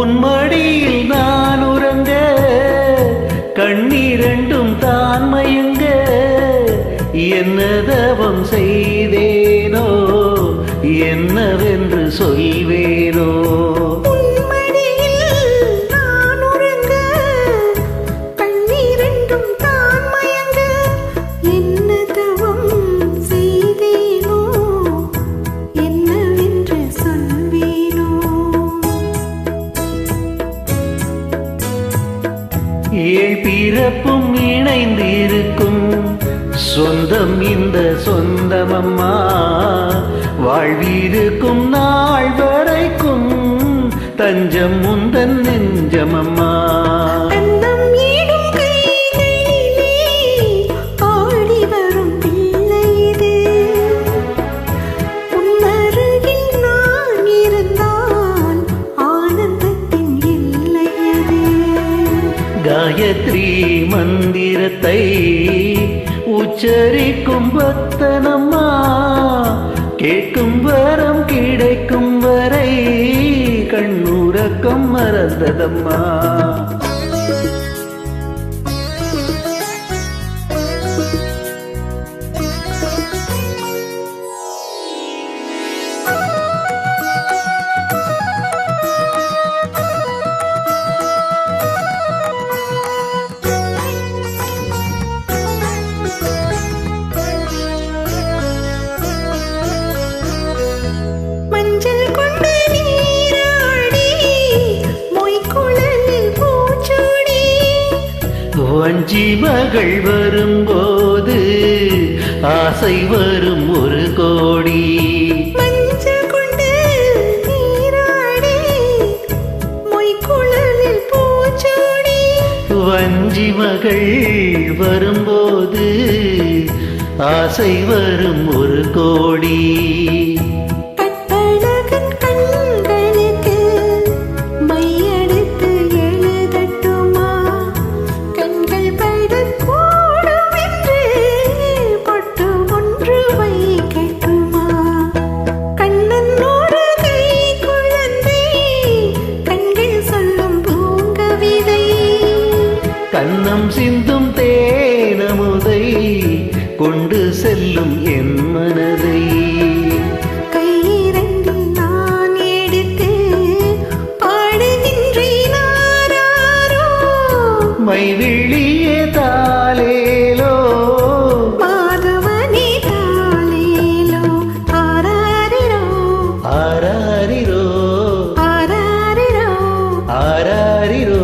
உன்மடியில் நான் உறங்க கண்ணீரண்டும் தான் மயங்க என்ன தவம் செய்தேனோ என்னவென்று சொல்வேனோ ஏழ் பிறப்பும் இணைந்திருக்கும் சொந்தம் இந்த சொந்தமம்மா வாழ்விருக்கும் நாள் வரைக்கும் தஞ்சம் முந்தன் நெஞ்சமம்மா காயத்ரி மந்திரத்தை உச்சரிக்கும் பக்தனம்மா கேட்கும் வரம் கிடைக்கும் வரை கண்ணுறக்கம் மறந்ததம்மா வஞ்சி மகள் வரும்போது ஆசை வரும் ஒரு கோடி மஞ்சள் கொண்டு நீராடி மொய்க்குழலில் பூச்சூடி வஞ்சி மகள் வரும்போது ஆசை வரும் ஒரு கோடி கண்ணம் சிந்தும் தேனமுதை கொண்டு செல்லும் என் மனதை கையிரண்டில் நான் எடுத்து பாடு நின்றேனாரோ மைவிழியே தாலேலோ மாதவனே தாலேலோ ஆராரிரோ ஆராரிரோ ஆராரிரோ ஆராரிரோ